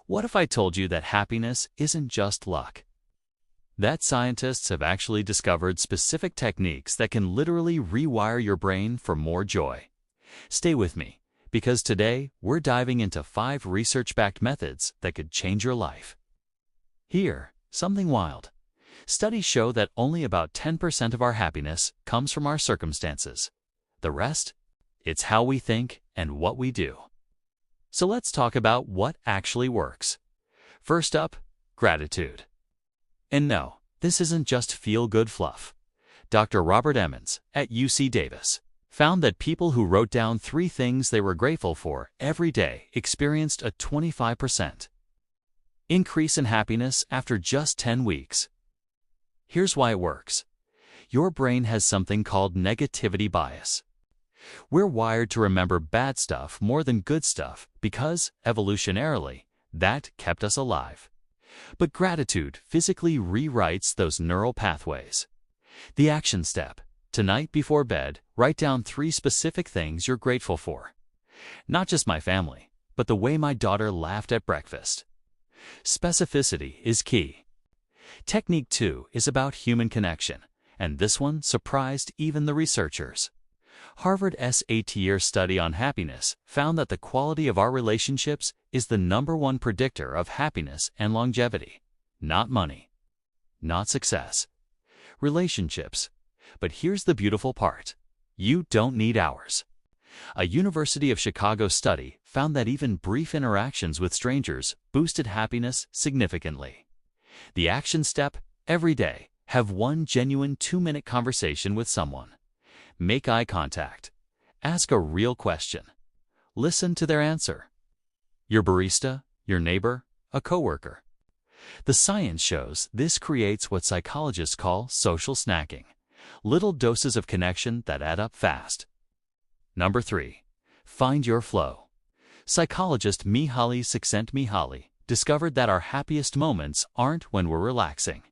What if I told you that happiness isn't just luck? That scientists have actually discovered specific techniques that can literally rewire your brain for more joy. Stay with me, because today we're diving into 5 research-backed methods that could change your life. Here, something wild. Studies show that only about 10% of our happiness comes from our circumstances. The rest? It's how we think and what we do. So let's talk about what actually works. First up, gratitude. And no, this isn't just feel-good fluff. Dr. Robert Emmons at UC Davis found that people who wrote down 3 things they were grateful for every day experienced a 25% increase in happiness after just 10 weeks. Here's why it works. Your brain has something called negativity bias. We're wired to remember bad stuff more than good stuff because, evolutionarily, that kept us alive. But gratitude physically rewrites those neural pathways. The action step: tonight before bed, write down 3 specific things you're grateful for. Not just my family, but the way my daughter laughed at breakfast. Specificity is key. Technique 2 is about human connection, and this one surprised even the researchers. Harvard's 8-year study on happiness found that the quality of our relationships is the #1 predictor of happiness and longevity. Not money, not success. Relationships. But here's the beautiful part. You don't need hours. A University of Chicago study found that even brief interactions with strangers boosted happiness significantly. The action step: every day, have one genuine 2-minute conversation with someone. Make eye contact. Ask a real question. Listen to their answer. Your barista, your neighbor, a coworker. The science shows this creates what psychologists call social snacking, little doses of connection that add up fast. Number 3. Find your flow. Psychologist Mihaly Csikszentmihalyi discovered that our happiest moments aren't when we're relaxing,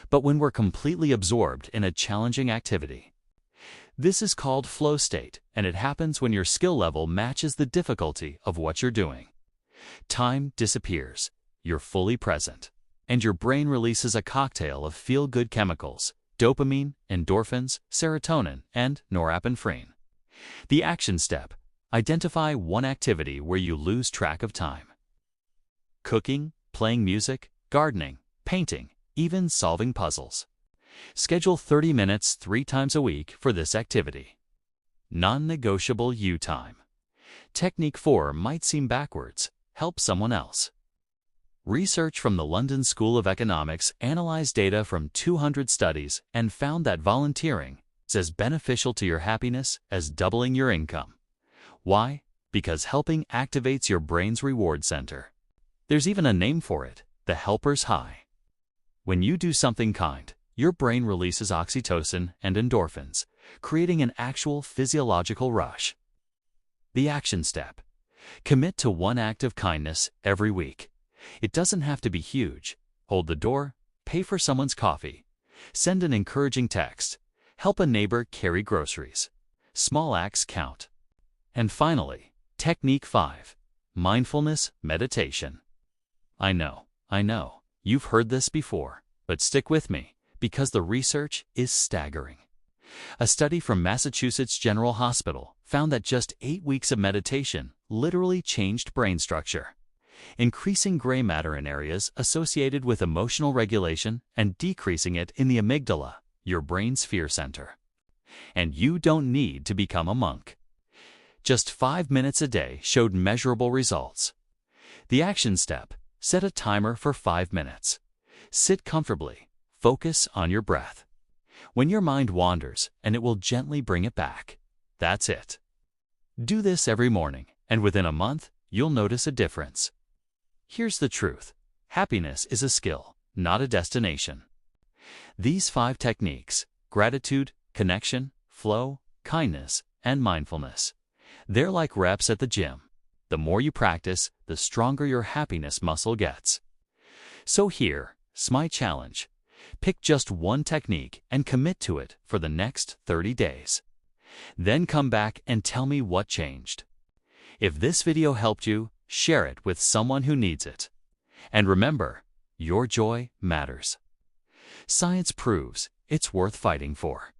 but when we're completely absorbed in a challenging activity. This is called flow state, and it happens when your skill level matches the difficulty of what you're doing. Time disappears, you're fully present, and your brain releases a cocktail of feel-good chemicals: dopamine, endorphins, serotonin, and norepinephrine. The action step: identify one activity where you lose track of time. Cooking, playing music, gardening, painting, even solving puzzles. Schedule 30 minutes 3 times a week for this activity. Non-negotiable you time. Technique 4 might seem backwards. Help someone else. Research from the London School of Economics analyzed data from 200 studies and found that volunteering is as beneficial to your happiness as doubling your income. Why? Because helping activates your brain's reward center. There's even a name for it: the helper's high. When you do something kind, your brain releases oxytocin and endorphins, creating an actual physiological rush. The action step: commit to one act of kindness every week. It doesn't have to be huge. Hold the door, pay for someone's coffee, send an encouraging text, help a neighbor carry groceries. Small acts count. And finally, technique 5, mindfulness meditation. I know, you've heard this before, but stick with me, because the research is staggering. A study from Massachusetts General Hospital found that just 8 weeks of meditation literally changed brain structure, increasing gray matter in areas associated with emotional regulation and decreasing it in the amygdala, your brain's fear center. And you don't need to become a monk. Just 5 minutes a day showed measurable results. The action step: set a timer for 5 minutes. Sit comfortably. Focus on your breath. When your mind wanders, and it will gently bring it back. That's it. Do this every morning, and within a month, you'll notice a difference. Here's the truth. Happiness is a skill, not a destination. These 5 techniques: gratitude, connection, flow, kindness, and mindfulness. They're like reps at the gym. The more you practice, the stronger your happiness muscle gets. So here's my challenge. Pick just one technique and commit to it for the next 30 days. Then come back and tell me what changed. If this video helped you, share it with someone who needs it. And remember, your joy matters. Science proves it's worth fighting for.